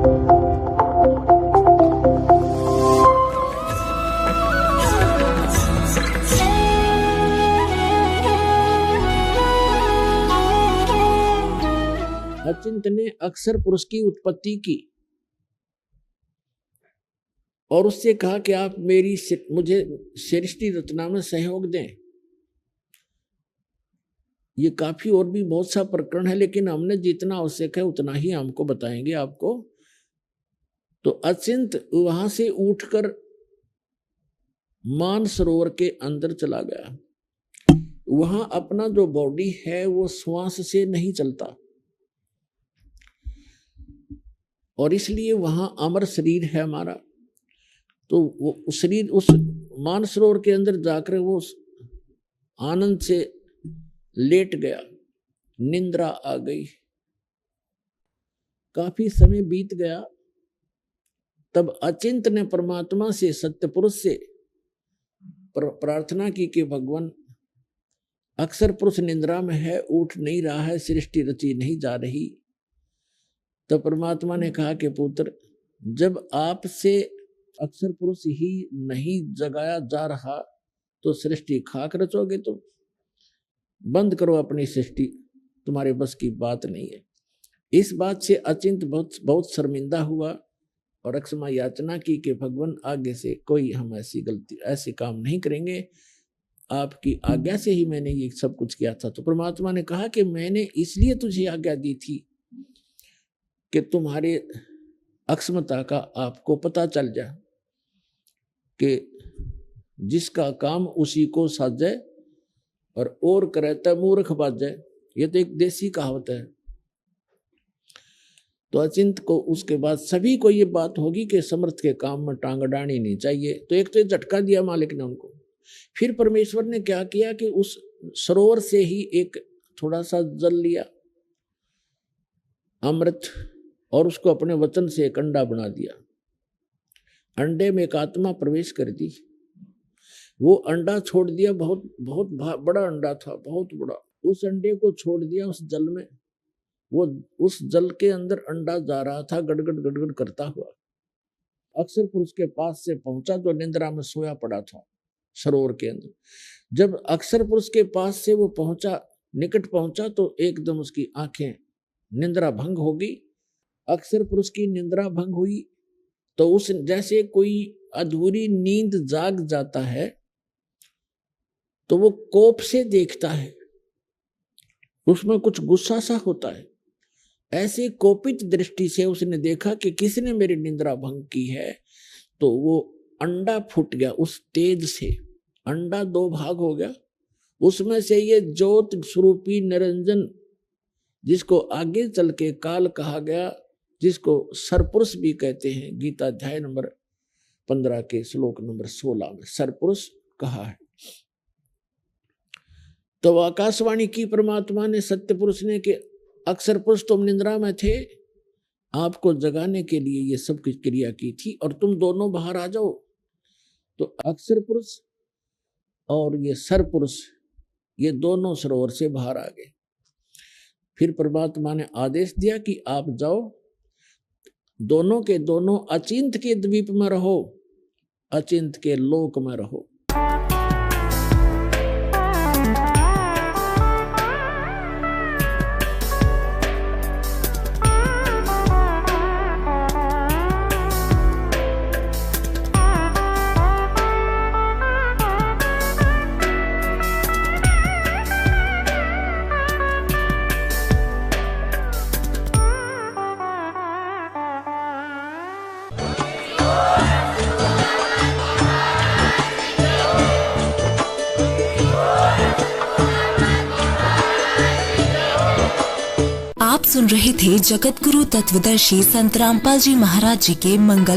अचिंत ने अक्षर पुरुष की उत्पत्ति की और उससे कहा कि आप मुझे सृष्टि रचना में सहयोग दें। ये काफी और भी बहुत सा प्रकरण है, लेकिन हमने जितना आवश्यक है उतना ही हमको बताएंगे आपको। तो अचिंत वहां से उठकर मानसरोवर के अंदर चला गया। वहां अपना जो बॉडी है वो श्वास से नहीं चलता और इसलिए वहां अमर शरीर है हमारा। तो वो शरीर उस मानसरोवर के अंदर जाकर वो आनंद से लेट गया, निंद्रा आ गई। काफी समय बीत गया, तब अचिंत ने परमात्मा से, सत्य पुरुष से प्रार्थना की कि भगवान अक्षर पुरुष निंद्रा में है, उठ नहीं रहा है, सृष्टि रची नहीं जा रही। तो परमात्मा ने कहा कि पुत्र, जब आपसे अक्षर पुरुष ही नहीं जगाया जा रहा तो सृष्टि खाक रचोगे तुम। बंद करो अपनी सृष्टि, तुम्हारे बस की बात नहीं है। इस बात से अचिंत बहुत शर्मिंदा हुआ और क्षमा याचना की कि भगवान आगे से कोई हम ऐसी गलती, ऐसे काम नहीं करेंगे, आपकी आज्ञा से ही मैंने ये सब कुछ किया था। तो परमात्मा ने कहा कि मैंने इसलिए तुझे आज्ञा दी थी कि तुम्हारे अक्षमता का आपको पता चल जाए कि जिसका काम उसी को साजे और करे तब मूर्ख बाजे। ये तो एक देसी कहावत है। तो अचिंत को उसके बाद सभी को ये बात होगी कि समर्थ के काम में टांग अड़ानी नहीं चाहिए। तो एक तो ये झटका दिया मालिक ने उनको। फिर परमेश्वर ने क्या किया कि उस सरोवर से ही एक थोड़ा सा जल लिया, अमृत, और उसको अपने वचन से एक अंडा बना दिया। अंडे में एक आत्मा प्रवेश कर दी। वो अंडा छोड़ दिया, बहुत बहुत बड़ा अंडा था, बहुत बड़ा। उस अंडे को छोड़ दिया उस जल में। वो उस जल के अंदर अंडा जा रहा था गड़गड़ गड़गड़ करता हुआ। अक्षर पुरुष के पास से पहुंचा जो निंद्रा में सोया पड़ा था सरोवर के अंदर। जब अक्षर पुरुष के पास से वो पहुंचा, निकट पहुंचा, तो एकदम उसकी आंखें, निंद्रा भंग हो गई। अक्षर पुरुष की निंद्रा भंग हुई तो उस जैसे कोई अधूरी नींद जाग जाता है तो वो कोप से देखता है, उसमें कुछ गुस्सा सा होता है। ऐसे कोपित दृष्टि से उसने देखा कि किसने मेरी निंद्रा भंग की है। तो वो अंडा फूट गया। उस तेज से अंडा दो भाग हो गया। उसमें से ये ज्योत स्वरूपी निरंजन, जिसको आगे चल के काल कहा गया, जिसको सरपुरुष भी कहते हैं, गीता अध्याय नंबर 15 के श्लोक नंबर 16 में सरपुरुष कहा है। तो आकाशवाणी की परमात्मा ने, सत्य पुरुष ने, कि अक्षर पुरुष तुम निंद्रा में थे, आपको जगाने के लिए ये सब कुछ क्रिया की थी और तुम दोनों बाहर आ जाओ। तो अक्षर पुरुष और ये सरपुरुष, ये दोनों सरोवर से बाहर आ गए। फिर परमात्मा ने आदेश दिया कि आप जाओ, दोनों के दोनों अचिंत के द्वीप में रहो, अचिंत के लोक में रहो। सुन रहे थे जगत गुरु तत्वदर्शी संत रामपाल जी महाराज जी के मंगल